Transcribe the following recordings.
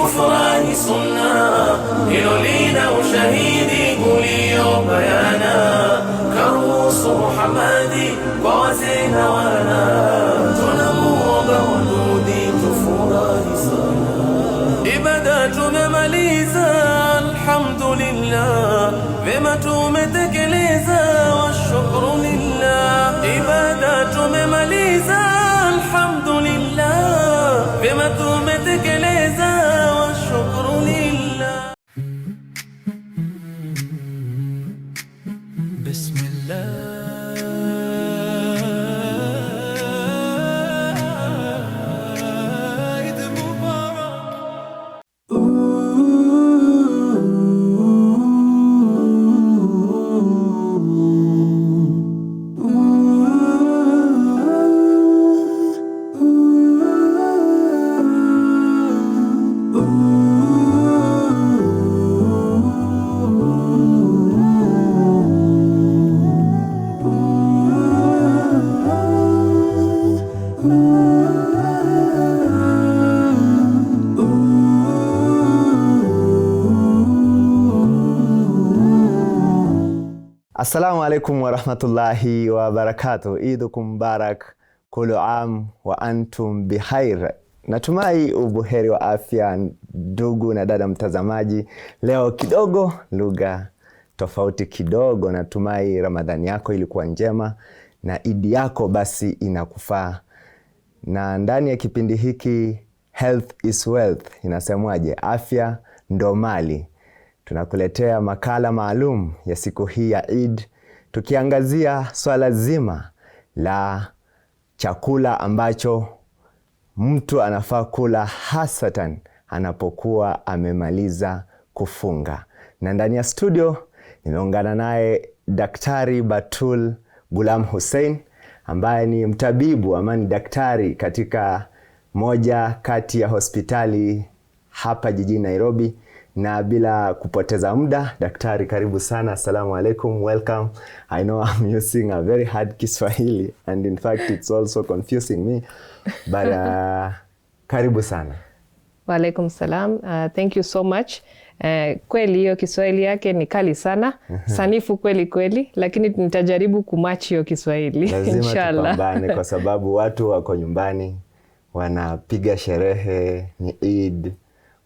kufurahi sunna, hilo lina ushahidi ulio bayana. Karuhusu Muhammadi kwa wazee na wana, tunamuomba warudi tufurahi sana. Ibada tumemaliza alhamdulillah, vema tumetekeleza wa shukru lillah. Ibada tumemaliza alhamdulillah, vema tumetekeleza wa shukru lillah. Bismillah. Assalamu alaikum wa rahmatullahi wa barakatuh. Idukum mubarak, kullu am wa antum bihair. Natumai ubuheri wa afya ndugu na dada mtazamaji. Leo kidogo lugha tofauti kidogo. Natumai Ramadhani yako ilikuwa njema na Eid yako basi inakufaa. Na ndani ya kipindi hiki Health is Wealth inasemwaje? Afya ndo mali. Tunakuletea makala maalum ya siku hii ya Eid, tukiangazia swala zima la chakula ambacho mtu anafaa kula hasatan anapokuwa amemaliza kufunga. Na ndani ya studio nimeungana naye Daktari Batul Ghulam Hussein, ambaye ni mtabibu ama ni daktari katika moja kati ya hospitali hapa jijini Nairobi. Na bila kupoteza muda, daktari, karibu sana. Assalamu alaikum, welcome. I know I'm using a very hard Kiswahili and in fact it's also confusing me, but karibu sana. Wa alaikum salam. Thank you so much. Kweli hiyo Kiswahili yake ni kali sana, sanifu kweli, lakini nitajaribu kumatch hiyo Kiswahili inshallah. Lazima tupambane kwa sababu watu wako nyumbani wanapiga sherehe, ni Eid,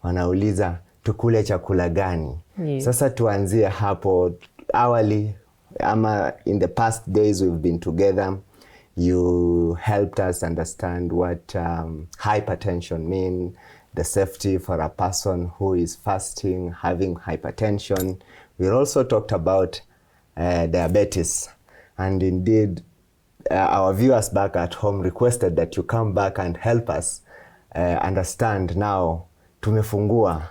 wanauliza tukule chakula gani? Yes. Sasa tuanzie hapo awali, ama in the past days we've been together, you helped us understand what hypertension mean, the safety for a person who is fasting, having hypertension. We also talked about diabetes, and indeed our viewers back at home requested that you come back and help us understand now. Tumefungua,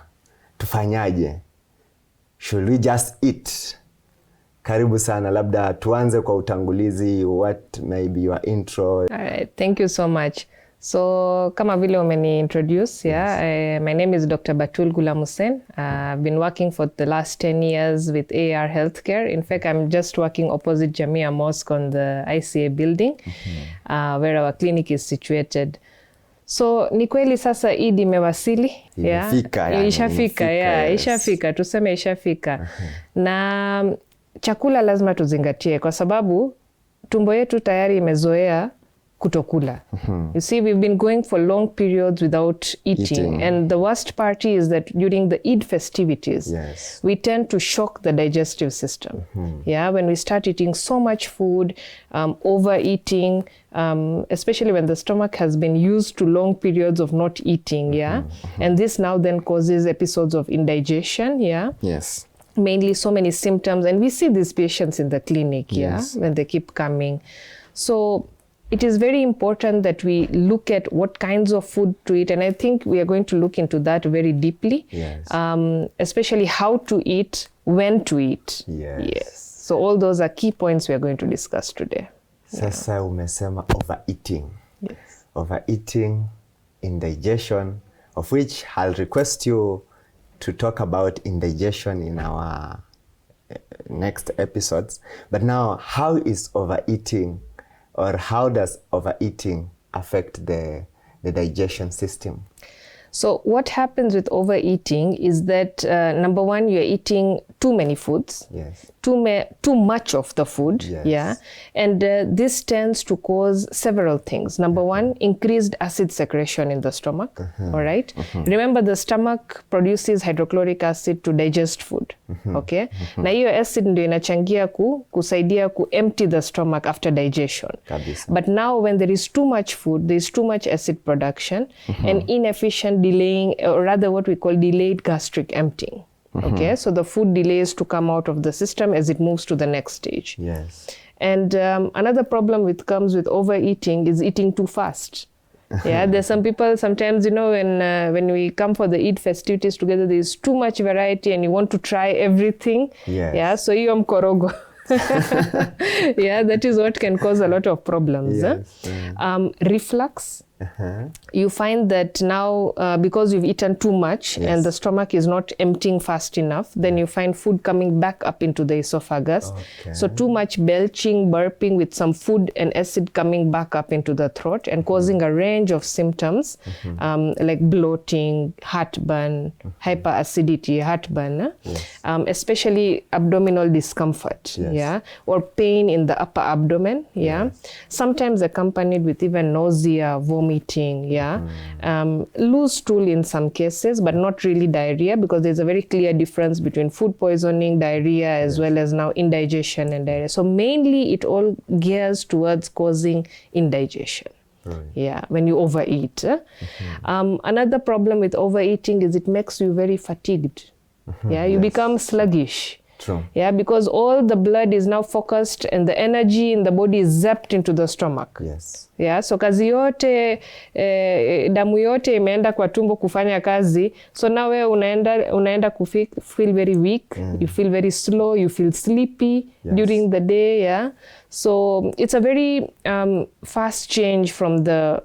tufanyaje? Should we just eat? Karibu sana, labda tuanze kwa utangulizi. What may be your intro? Alright, thank you so much. So kama vile umeni introduce, yeah, my name is Dr. Batul Ghulam Hussein. I've been working for the last 10 years with AR Healthcare. In fact, I'm just working opposite Jamia Mosque on the ICA building, where our clinic is situated. So ni kweli sasa Eid imewasili, ishafika, tuseme ishafika. Na chakula lazima tuzingatie kwa sababu tumbo yetu tayari imezoea kutokula. You see, we've been going for long periods without eating. And the worst part is that during the Eid festivities, we tend to shock the digestive system. Yeah, when we start eating so much food, overeating, especially when the stomach has been used to long periods of not eating, and this now then causes episodes of indigestion, mainly so many symptoms, and we see these patients in the clinic, when they keep coming. So it is very important that we look at what kinds of food to eat, and I think we are going to look into that very deeply, especially how to eat, when to eat. So all those are key points we are going to discuss today. Sasa umesema overeating. Overeating, indigestion, of which I'll request you to talk about indigestion in our next episodes. But now, how is overeating, or how does overeating affect the digestion system? So what happens with overeating is that number one, you're eating too many foods, Yes. too much of the food, Yes. yeah, and this tends to cause several things. Number one, increased acid secretion in the stomach. All right. Remember, the stomach produces hydrochloric acid to digest food. Okay. Na hiyo acid ndio inachangia kusaidia empty the stomach after digestion. Kabisa. But now when there is too much food, there is too much acid production and inefficient delaying, or rather what we call delayed gastric emptying. Okay, so the food delays to come out of the system as it moves to the next stage. Yes. And another problem comes with overeating is eating too fast. Yeah, there's some people sometimes, you know, when we come for the Eid festivities together, there's too much variety and you want to try everything. Yes. Yeah, so hiyo mkorogo. Yeah, that is what can cause a lot of problems. Yes. Reflux. You find that now because you've eaten too much and the stomach is not emptying fast enough, then you find food coming back up into the esophagus. Okay. So too much belching, burping with some food and acid coming back up into the throat and causing a range of symptoms like bloating, heartburn, hyperacidity, heartburn, especially abdominal discomfort, or pain in the upper abdomen, sometimes accompanied with even nausea, vomiting, loose stool in some cases, but not really diarrhea, because there's a very clear difference between food poisoning, diarrhea, as well as now indigestion and diarrhea. So mainly it all gears towards causing indigestion. Right. Yeah, when you overeat. Another problem with overeating is it makes you very fatigued. Yeah, you become sluggish. True. Yeah, because all the blood is now focused and the energy in the body is zapped into the stomach. Yes. Yeah, so kazi yote, damu yote imeenda kwa tumbo kufanya kazi. So now wewe unaenda feel very weak, you feel very slow, you feel sleepy during the day, yeah. So it's a very fast change from the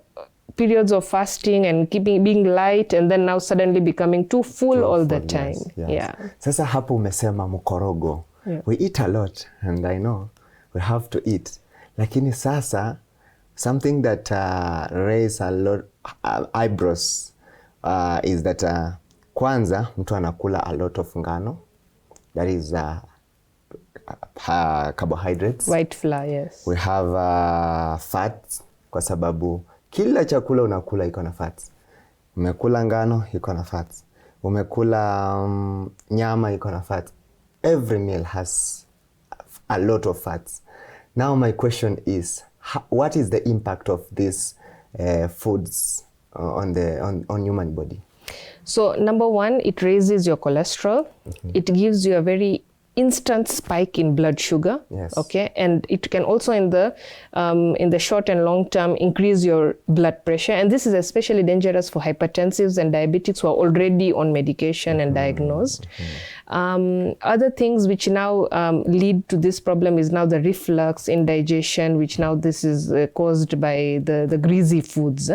periods of fasting and being light and then now suddenly becoming too full all the time. Yes. Yeah. Sasa hapo umesema mkorogo. We eat a lot and I know we have to eat. Lakini sasa something that raise a lot eyebrows is that kwanza mtu anakula a lot of ngano. That is carbohydrates. White flour, yes. We have fats kwa sababu kila chakula unakula iko na fats. Umekula ngano iko na fats. Umekula nyama iko na fats. Every meal has a lot of fats. Now my question is, what is the impact of these foods on human body? So number one, it raises your cholesterol. It gives you a very instant spike in blood sugar. Yes. Okay, and it can also in the short and long term increase your blood pressure, and this is especially dangerous for hypertensives and diabetics who are already on medication and diagnosed. Other things which now lead to this problem is now the reflux, indigestion, which now this is caused by the greasy foods,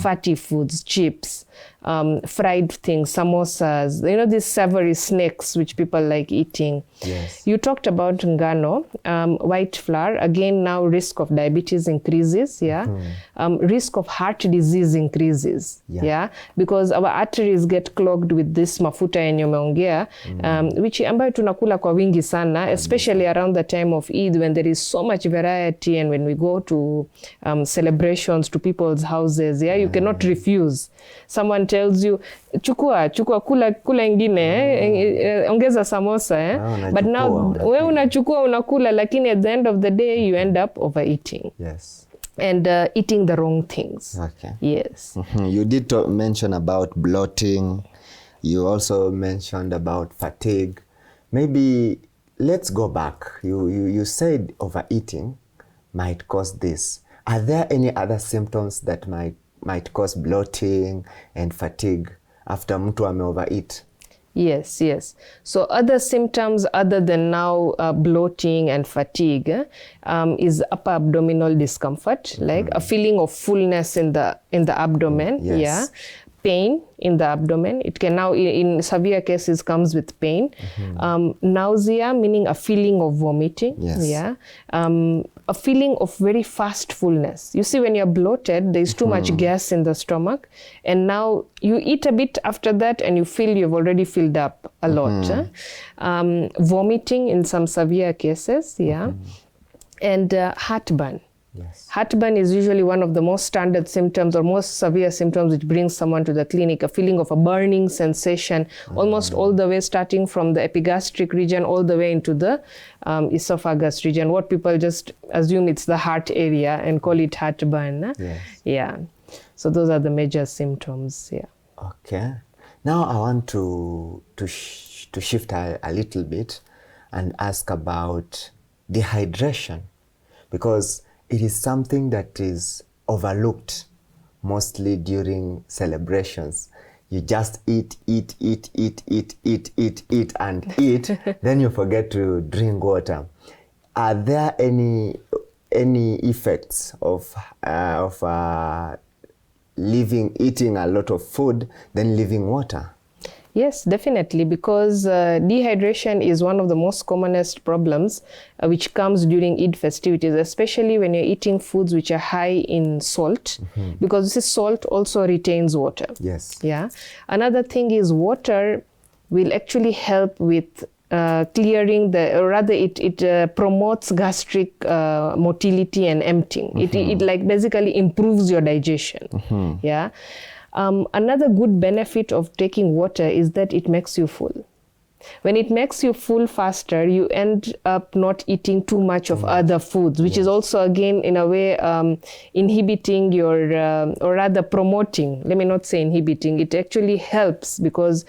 fatty foods, chips, fried things, samosas, you know, these savory snacks which people like eating. Yes. You talked about ngano, white flour. Again, now risk of diabetes increases, risk of heart disease increases, because our arteries get clogged with this mafuta yenye umeongea, which ambayo tunakula kwa wingi sana, especially around the time of Eid when there is so much variety and when we go to celebrations to people's houses, you cannot refuse. Someone tells you, chukua kula ingine, ongeza samosa, but now wewe unachukua unakula, lakini at the end of the day you end up overeating. Yes. And eating the wrong things. Okay. Yes. You did mention about bloating. You also mentioned about fatigue. Maybe let's go back. You said overeating might cause this. Are there any other symptoms that might cause bloating and fatigue after mtu overeat? Yes. So other symptoms other than now bloating and fatigue is upper abdominal discomfort, like a feeling of fullness in the abdomen, pain in the abdomen. It can now, in severe cases, comes with pain. Nausea, meaning a feeling of vomiting. Yes. Yeah. A feeling of very fast fullness. You see, when you're bloated, there's too much gas in the stomach, and now you eat a bit after that and you feel you've already filled up a lot. Vomiting in some severe cases, yeah. And heartburn. Yes. Heartburn is usually one of the most standard symptoms or most severe symptoms which brings someone to the clinic, a feeling of a burning sensation, almost all the way starting from the epigastric region all the way into the esophagus region. What people just assume it's the heart area and call it heartburn. Yes. Yeah. So those are the major symptoms. Yeah. Okay. Now I want to shift a little bit and ask about dehydration, because it is something that is overlooked mostly during celebrations. You just eat, and eat, then you forget to drink water. Are there any effects of eating a lot of food, then leaving water? Yes, definitely, because dehydration is one of the most commonest problems which comes during Eid festivities, especially when you're eating foods which are high in salt, because this salt also retains water. Yes. Yeah. Another thing is water will actually help with clearing it promotes gastric motility and emptying. It like basically improves your digestion. Yeah. Another good benefit of taking water is that it makes you full. When it makes you full faster, you end up not eating too much of other foods, which is also, again, in a way, inhibiting your, or rather promoting, let me not say inhibiting, it actually helps because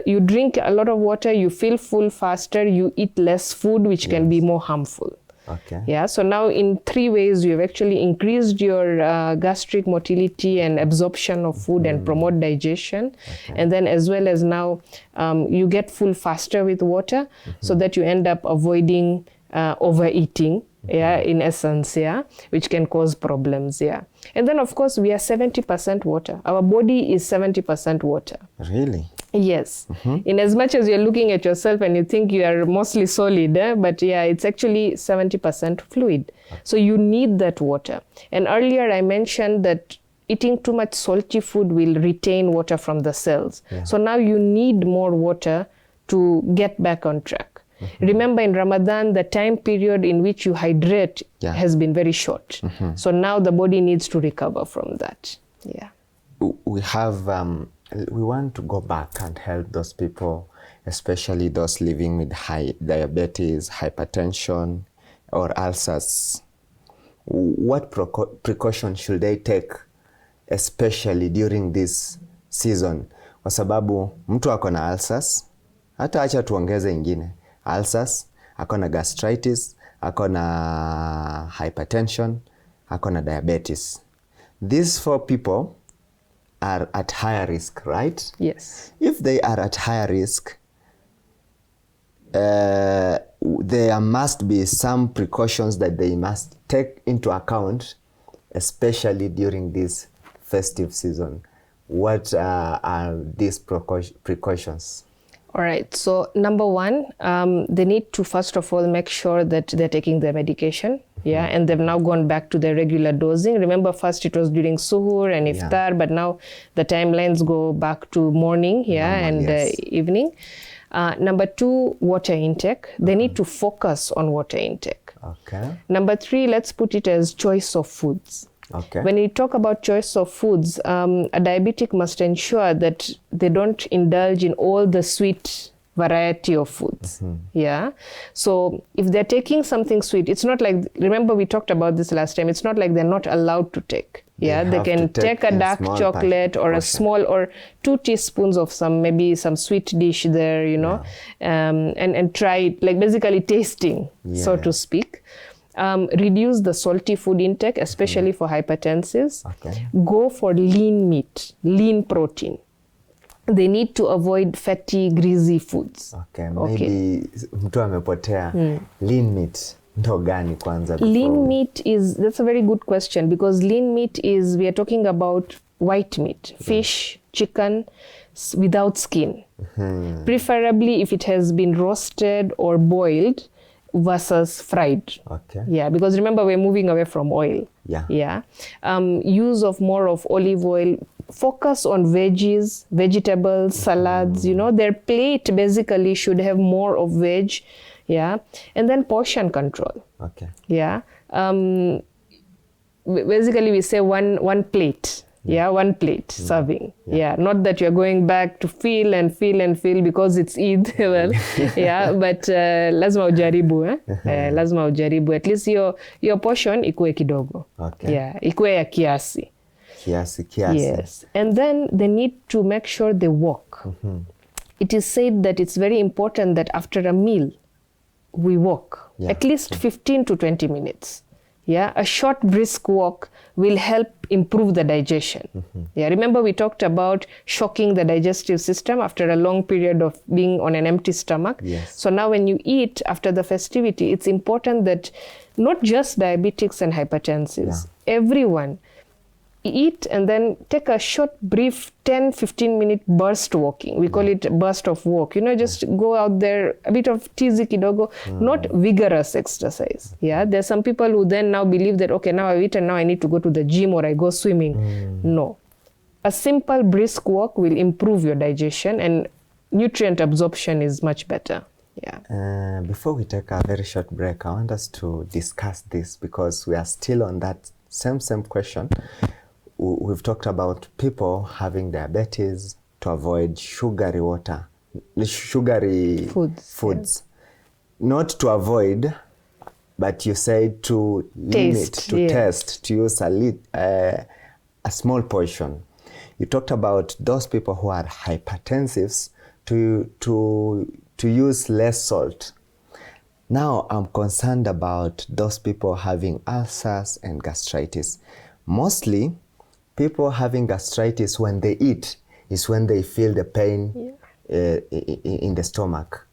you drink a lot of water, you feel full faster, you eat less food, which can be more harmful. Okay. Yeah, so now in 3 ways you have actually increased your gastric motility and absorption of food and promote digestion. And then as well as now you get full faster with water so that you end up avoiding overeating, yeah, in essence, yeah, which can cause problems, yeah. And then of course we are 70% water. Our body is 70% water. Really? Yes. In as much as you're looking at yourself and you think you are mostly solid, but yeah, it's actually 70% fluid. So you need that water. And earlier I mentioned that eating too much salty food will retain water from the cells. Yeah. So now you need more water to get back on track. Remember, in Ramadan, the time period in which you hydrate has been very short. So now the body needs to recover from that. Yeah. We want to go back and help those people, especially those living with high diabetes, hypertension, or ulcers. What precautions should they take, especially during this season? Kwa sababu mtu ako na ulcers, hata acha tuongeze ingine. Ulcers, ako na gastritis, ako na hypertension, ako na diabetes. These 4 people are at higher risk, right? Yes. If they are at higher risk, there must be some precautions that they must take into account, especially during this festive season. What are these precautions? All right. So number 1, they need to first of all make sure that they're taking their medication. Yeah, and they've now gone back to their regular dosing. Remember, first it was during suhoor and iftar, but now the timelines go back to morning, and evening. Number 2, water intake. They need to focus on water intake. Okay. Number 3, let's put it as choice of foods. Okay. When you talk about choice of foods, a diabetic must ensure that they don't indulge in all the sweet variety of foods. Yeah. So if they're taking something sweet, it's not like, remember we talked about this last time, it's not like they're not allowed to take. Yeah, they can take a dark chocolate or a small, or 2 teaspoons of maybe some sweet dish there, you know, and try it, like basically tasting, so to speak. Reduce the salty food intake, especially for hypertensives. Okay. Go for lean meat, lean protein. They need to avoid fatty, greasy foods. Okay, maybe mtu amepotea. Lean meat ndo gani kwanza? Lean meat that's a very good question, because lean meat is, we are talking about white meat, fish, chicken without skin. Preferably if it has been roasted or boiled versus fried. Okay. Yeah, because remember we're moving away from oil. Yeah. Yeah. Use of more of olive oil. Focus on veggies, vegetables, salads. You know, their plate basically should have more of veg. Yeah. And then portion control. Okay. Yeah. Basically we say one plate. Yeah, one plate serving. Yeah, not that you're going back to feel and feel because it's Eid. Well, yeah, but lazima ujaribu, lazima ujaribu. At least your portion ikue kidogo. Okay. Yeah, ikue ya kiasi. Kiasi. Yes, and then they need to make sure they walk. It is said that it's very important that after a meal, we walk at least 15 to 20 minutes. Yeah, a short brisk walk will help improve the digestion. Yeah, remember we talked about shocking the digestive system after a long period of being on an empty stomach. Yes. So now when you eat after the festivity, it's important that not just diabetics and hypertensives, everyone eat and then take a short, brief 10-15 minute burst walking. We call it burst of walk. You know, just go out there, a bit of tizi kidogo, not vigorous exercise. Yeah, there's some people who then now believe that, okay, now I've eaten, now I need to go to the gym or I go swimming. No. A simple brisk walk will improve your digestion and nutrient absorption is much better. Yeah. Before we take a very short break, I want us to discuss this because we are still on that same question. We've talked about people having diabetes to avoid sugary foods. Not to avoid, but you said to limit, to test, to use a small portion. You talked about those people who are hypertensives to use less salt. Now I'm concerned about those people having ulcers and gastritis. Mostly, people having gastritis when they eat is when they feel the pain in the stomach.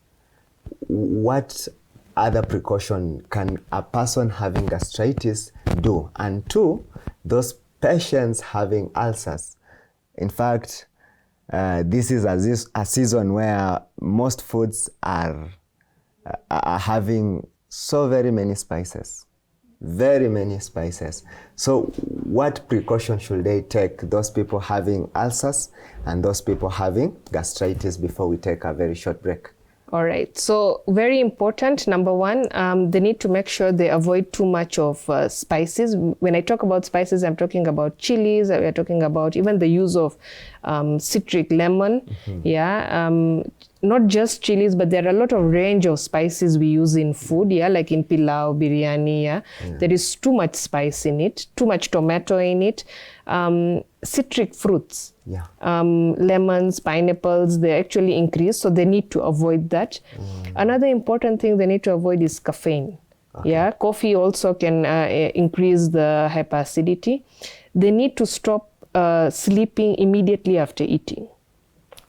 What other precaution can a person having gastritis do? And two, those patients having ulcers. In fact, this is a season where most foods are having so very many spices. So what precaution should they take, those people having ulcers and those people having gastritis, before we take a very short break? All right. So very important. Number one, they need to make sure they avoid too much of spices. When I talk about spices, I'm talking about chilies. We're talking about even the use of citric lemon. Yeah. Not just chilies, but there are a lot of range of spices we use in food. Yeah, like in pilau, biryani. Yeah, there is too much spice in it, too much tomato in it. Citric fruits, lemons, pineapples, they actually increase, so they need to avoid that. Another important thing they need to avoid is caffeine. Yeah, coffee also can increase the hyperacidity. They need to stop sleeping immediately after eating.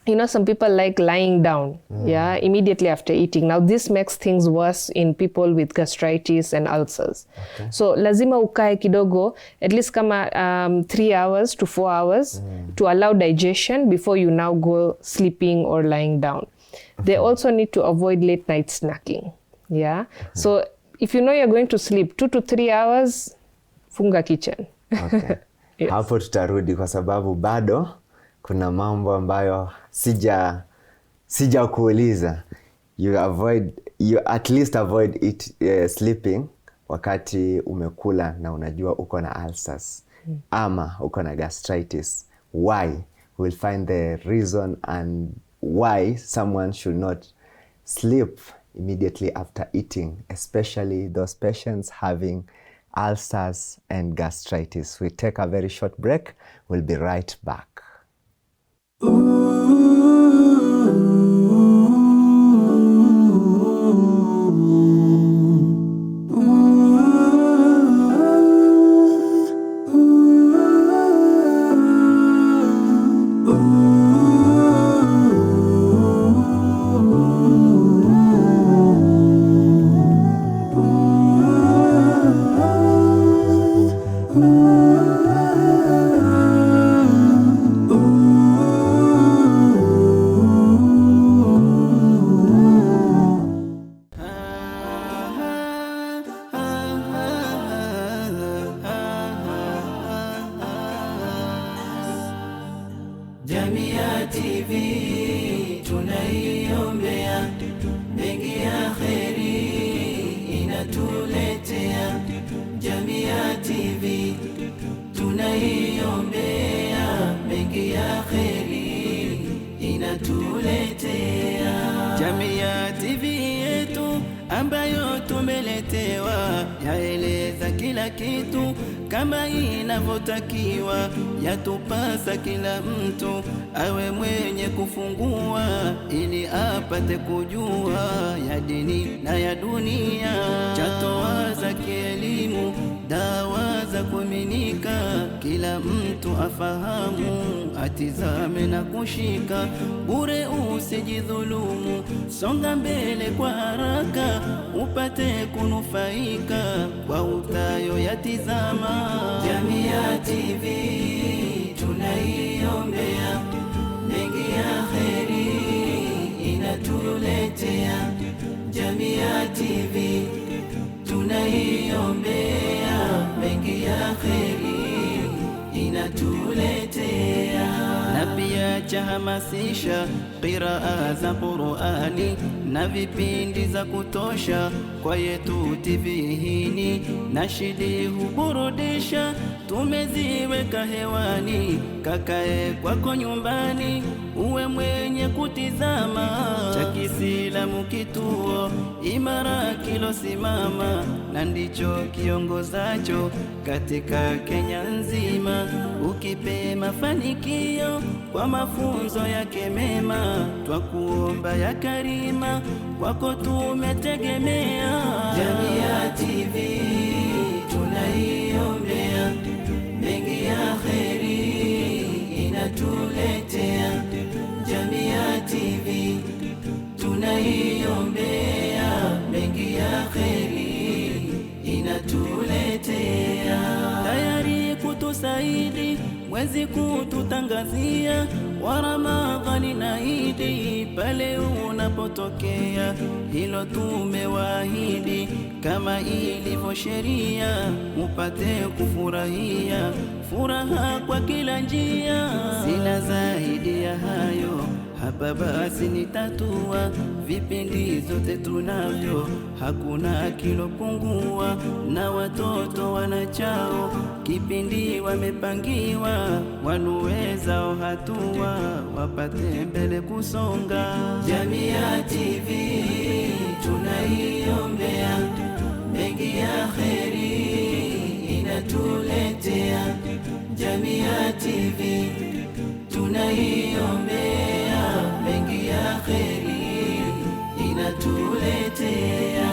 You know, some people like lying down, immediately after eating. Now, this makes things worse in people with gastritis and ulcers. So, lazima ukae kidogo, at least kama 3 hours to 4 hours to allow digestion before you now go sleeping or lying down. They also need to avoid late night snacking. Yeah. So, if you know you're going to sleep 2 to 3 hours, funga kitchen. Yes. Hapo tutarudi kwa sababu bado kuna mambo ambayo sija kuuliza. You at least avoid sleeping wakati umekula na unajua uko na ulcers ama uko na gastritis. Why? We'll find the reason and why someone should not sleep immediately after eating, especially those patients having ulcers and gastritis. We take a very short break. We'll be right back. inatuletea. JamiaTV yetu ambayo tumeletewa, yaeleza kila kitu kama inavyotakiwa. Yatupasa kila mtu awe mwenye kufungua, ili apate kujua ya dini na ya dunia. Chatoa za kielimu, dawa za kuaminika, kila mtu afahamu, atizame na kushika. Bure usijidhulumu, songa mbele kwa haraka, upate kunufaika kwa utayo yatizama. JamiaTV tunaiombea, mengi ya kheri inatuletea. JamiaTV tunaiombea, mengi ya kheri inatuletea. Na pia chahamasisha qiraa za Qur'ani na vipindi za kutosha kwa yetu TV hini. Nashidi huburudisha, tumeziweka hewani, kakae kwako nyumbani, uwe mwenye kutizama. Cha Kiislamu kituo imara kilosimama, na ndicho kiongozacho katika Kenya nzima. Ukipe mafanikio kwa mafunzo yake mema, twakuomba ya karima, kwako tumetegemea. JamiaTV tunaiombea, mengi ya kheri inatuletea. JamiaTV tunaiombea, mengi ya kheri inatuletea. Tayari kutusaidi mwezi kututangazia wa Ramadhani na Idi pale unapotokea. Hilo tumewaahidi kama ilivyo sheria, mupate kufurahia furaha kwa kila njia. Sina zaidi ya hayo hapa, basi nitatua vipindi zote tunavyo, hakuna kilopungua. Na watoto wanachao kipindi wamepangiwa, wanuwezao hatua wapate mbele kusonga. JamiaTV tunaiombea, mengi ya kheri inatuletea. JamiaTV tunaiombea, mengi ya kheri inatuletea.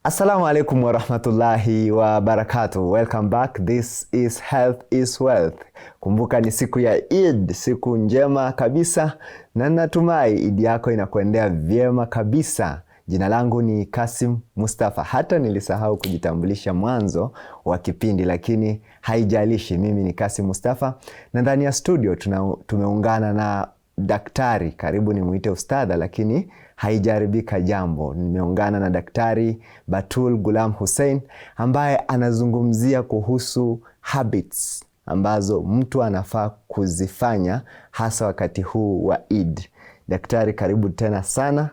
Assalamu alaikum wa rahmatullahi wa barakatuh. Welcome back. This is Health is Wealth. Kumbuka ni siku ya Eid, siku njema kabisa, na natumai Eid yako inakuendea vyema kabisa. Jina langu ni Kasim Mustafa. Hata nilisahau kujitambulisha mwanzo wa kipindi, lakini haijalishi, mimi ni Kasim Mustafa, na ndani ya studio tumeungana na daktari, karibu ni muite ustadha, lakini haijaribika jambo. Nimeungana na daktari Batul Gulam Hussein, ambaye anazungumzia kuhusu habits ambazo mtu anafaa kuzifanya hasa wakati huu wa Eid. Daktari, karibu tena sana.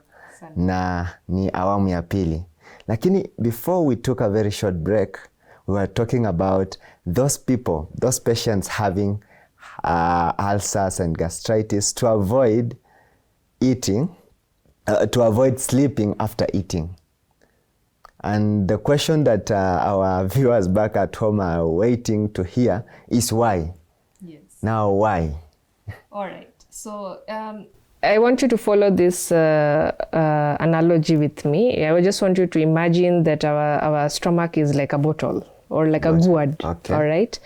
Na ni awamu ya pili. Lakini before we took a very short break, we were talking about those people, those patients having ulcers and gastritis, to avoid eating, to avoid sleeping after eating. And the question that our viewers back at home are waiting to hear is why? Yes. Now why? All right. So I want you to follow this analogy with me. I just want you to imagine that our stomach is like a bottle or like a gourd. Okay. All right.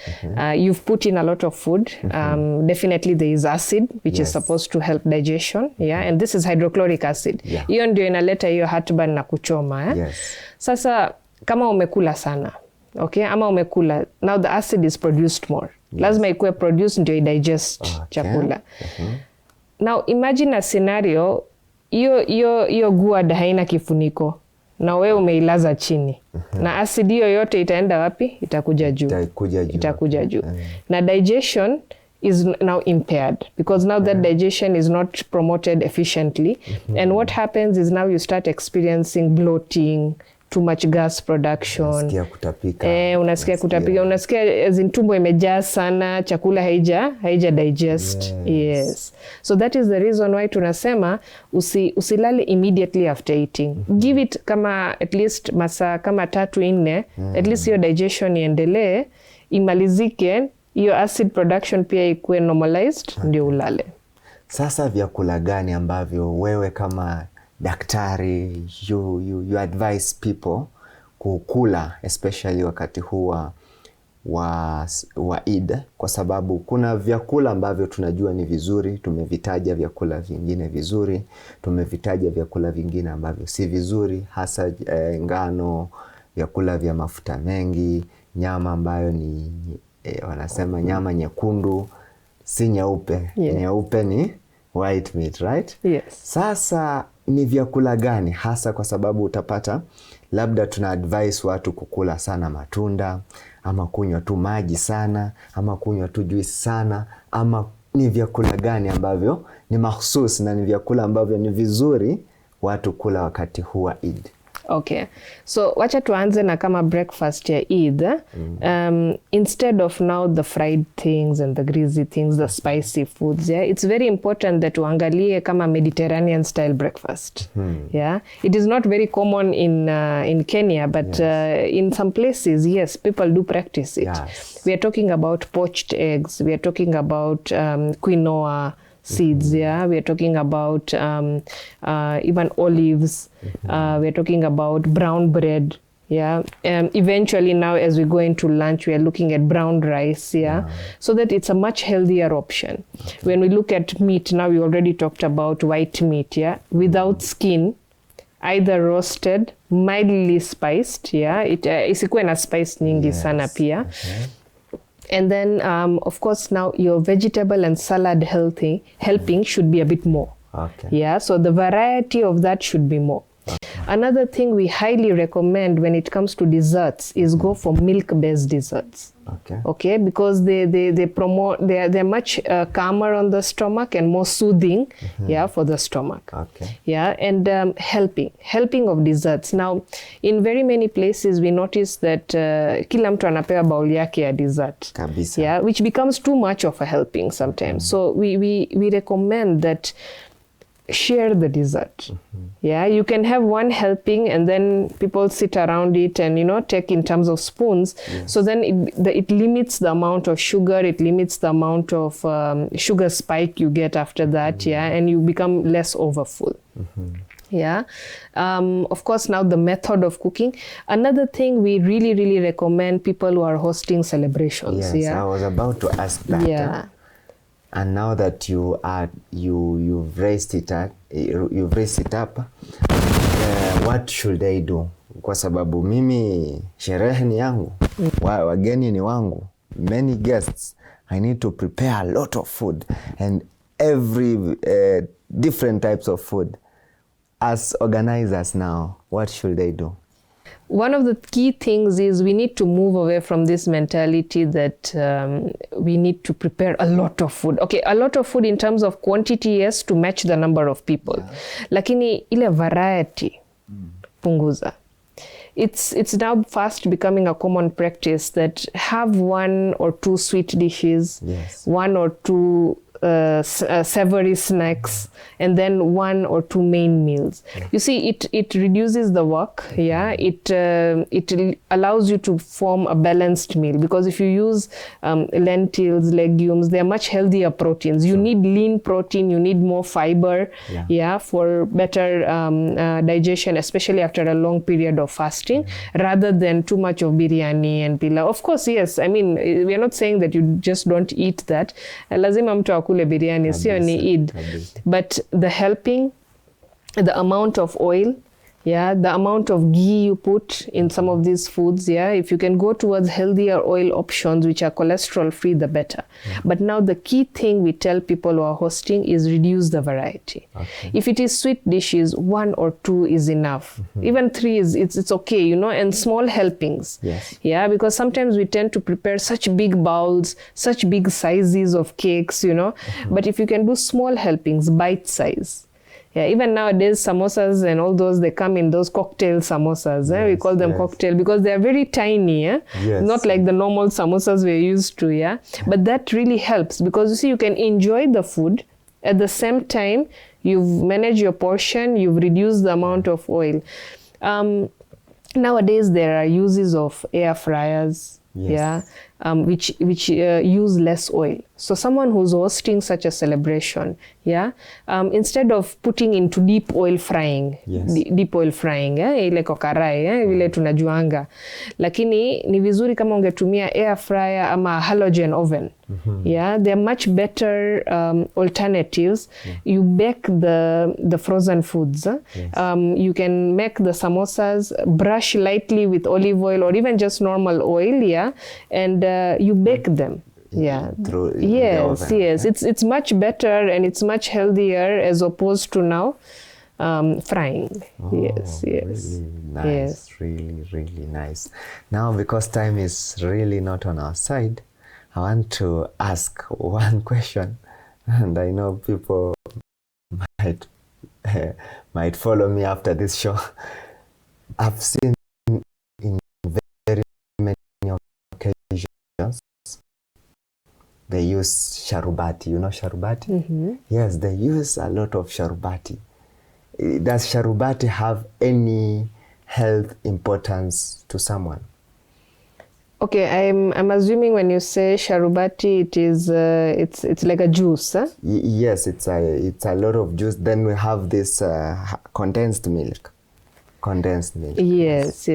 You've put in a lot of food. Definitely there is acid, which is supposed to help digestion. Yeah. And this is hydrochloric acid. Hiyo ndio inaleta hiyo heartburn na kuchoma. Yes. Sasa kama umekula sana, okay, ama umekula, now the acid is produced more. Lazima ikuwe produced ndio idigest chakula. Now imagine a scenario, hiyo gourd haina kifuniko na wewe umeilaza chini. Na acid hiyo yote itaenda wapi? Itakuja juu. Itakuja juu. Na digestion is now impaired because now that digestion is not promoted efficiently. And what happens is now you start experiencing bloating, too much gas production. Unasikia kutapika. Unasikia kutapika. Unasikia tumbo imejaa sana, chakula haija digest. Yes. So that is the reason why tunasema usilale immediately after eating. Give it kama at least masaa kama 3-4, at least your digestion iendelee, imalizike, your acid production pia ikuwe normalized, ndio ulale. Sasa vyakula gani ambavyo wewe kama daktari you advise people kukula especially wakati huwa wa Eid, kwa sababu kuna vyakula ambavyo tunajua ni vizuri, tumevitaja vyakula vingine vizuri, tumevitaja vyakula vingine ambavyo si vizuri, hasa ngano, vyakula vya mafuta mengi, nyama ambayo ni wanasema nyama nyekundu, si nyeupe. Nyeupe ni white meat, right? Yes. Sasa ni vyakula gani hasa, kwa sababu utapata labda tuna advise watu kukula sana matunda, ama kunywa tu maji sana, ama kunywa tu juice sana, ama ni vyakula gani ambavyo ni mahsusi na ni vyakula ambavyo ni vizuri watu kula wakati huwa Eid? Okay, so wacha tuanze na kama breakfast ya Eid. Instead of now the fried things and the greasy things, the spicy foods, it's very important that uangalie kama Mediterranean style breakfast. It is not very common in Kenya, but in some places, yes, people do practice it. We are talking about poached eggs, we are talking about quinoa seeds, we are talking about even olives, we are talking about brown bread, eventually now as we go into lunch we are looking at brown rice, so that it's a much healthier option. When we look at meat, now we already talked about white meat, without skin, either roasted, mildly spiced, isikuwe na spice nyingi sana pia. And then, of course, now your vegetable and salad helping should be a bit more. So the variety of that should be more. Another thing we highly recommend when it comes to desserts is go for milk-based desserts. Because they're much calmer on the stomach and more soothing, for the stomach. And helping of desserts. Now, in very many places we notice that kila mtu anapewa bauli yake ya dessert. Which becomes too much of a helping sometimes. So we recommend that share the dessert. You can have one helping and then people sit around it and take in terms of spoons. So then it limits the amount of sugar, it limits the amount of sugar spike you get after that, and you become less overfull. Of course, now the method of cooking. Another thing we really recommend people who are hosting celebrations. I was about to ask that. And now that you've raised it up, what should I do? Kwa sababu mimi sherehe ni yangu, wageni ni wangu, many guests, I need to prepare a lot of food and every different types of food. As organizers now, what should I do? One of the key things is we need to move away from this mentality that we need to prepare a lot of food. Okay, a lot of food in terms of quantity, yes, to match the number of people. Lakini ile variety, punguza. It's now fast becoming a common practice that have 1 or 2 sweet dishes, 1 or 2 savory snacks, and then 1 or 2 main meals. You see, it reduces the work. It allows you to form a balanced meal, because if you use lentils, legumes, they are much healthier proteins. You need lean protein, you need more fiber, for better digestion, especially after a long period of fasting, rather than too much of biryani and pilau. Of course, yes, I mean, we are not saying that you just don't eat that. Lazima mtu akule biryani, sio ni Eid. But the helping, the amount of oil, Yeah, the amount of ghee you put in some of these foods. Yeah, if you can go towards healthier oil options which are cholesterol free, the better. But now the key thing we tell people who are hosting is reduce the variety. If it is sweet dishes, 1 or 2 is enough. Even 3 is it's okay, you know, and small helpings. Yeah, because sometimes we tend to prepare such big bowls, such big sizes of cakes, you know. But if you can do small helpings, bite size. Yeah, even nowadays samosas and all those, they come in those cocktail samosas. We call them cocktail because they are very tiny. Not like the normal samosas we're used to. But that really helps because you see, you can enjoy the food at the same time. You've managed your portion, you've reduced the amount of oil. Nowadays there are uses of air fryers. Which use less oil. So someone who's hosting such a celebration, instead of putting into deep oil frying, ile kwa karai, vile tunajuanga. Lakini ni vizuri kama ungetumia air fryer ama halogen oven. They're much better alternatives. You bake the frozen foods. You can make the samosas, brush lightly with olive oil or even just normal oil, and you bake them. Through yes, it's much better and it's much healthier as opposed to now frying. Really nice. Really nice. Now, because time is really not on our side, I want to ask one question, and I know people might follow me after this show. I've seen in very many occasions they use sharubati. You know sharubati? Yes, they use a lot of sharubati. Does sharubati have any health importance to someone? Okay, I'm assuming when you say sharubati, it is it's like a juice. Yes, it's a lot of juice. Then we have this condensed milk. Yes.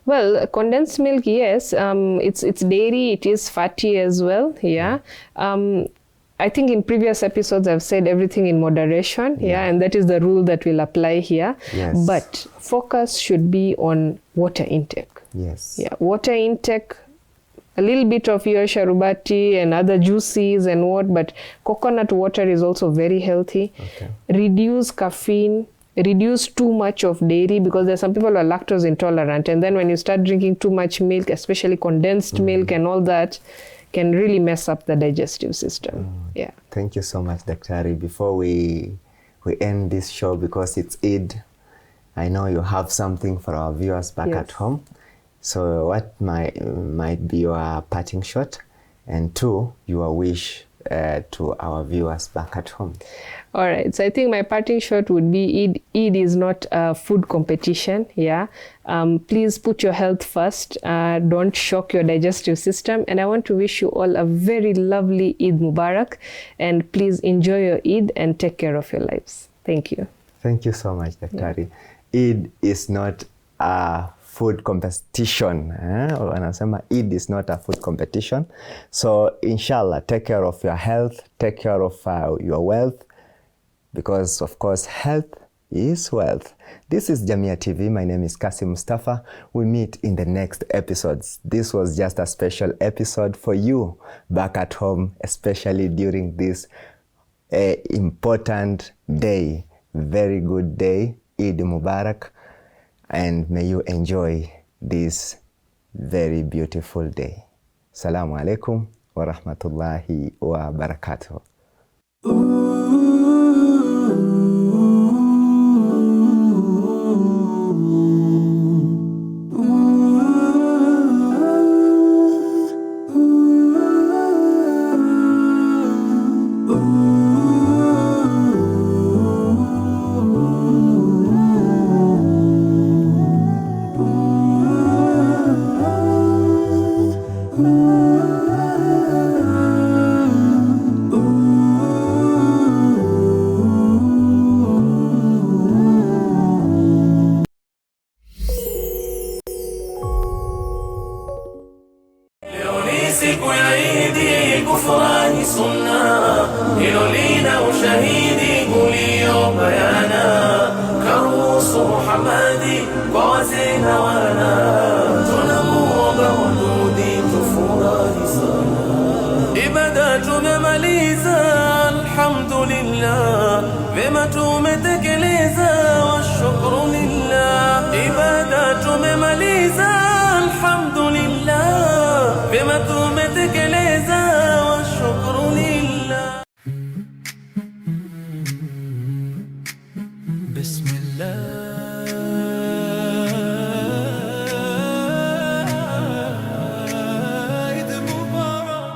Well, condensed milk, yes. It's dairy. It is fatty as well. I think in previous episodes I've said everything in moderation. And that is the rule that will apply here. But focus should be on water intake. Water intake. A little bit of your sharubati and other juices and what, but coconut water is also very healthy. Reduce caffeine. Reduce too much of dairy because there are some people who are lactose intolerant, and then when you start drinking too much milk, especially condensed milk and all that, can really mess up the digestive system. Thank you so much, Daktari. Before we end this show, because it's Eid, I know you have something for our viewers back at home. So what might be your parting shot, and 2, your wish to our viewers back at home? All right, so I think my parting shot would be Eid is not a food competition. Please put your health first. Don't shock your digestive system. And I want to wish you all a very lovely Eid Mubarak. And please enjoy your Eid and take care of your lives. Thank you. Thank you so much, Daktari. Eid is not a food competition. Wanasema Eid is not a food competition. So inshallah, take care of your health, take care of your wealth, because of course health is wealth. This is JamiaTV. My name is Kasim Mustafa. We meet in the next episodes. This was just a special episode for you back at home, especially during this important day. Very good day, Eid Mubarak, and may you enjoy this very beautiful day. Assalamu alaikum wa rahmatullahi wa barakatuh. siku ya Idi kufurani sunna, hilo lina ushahidi uliobayana. Karuhusu Muhamadi kwa wazee na wana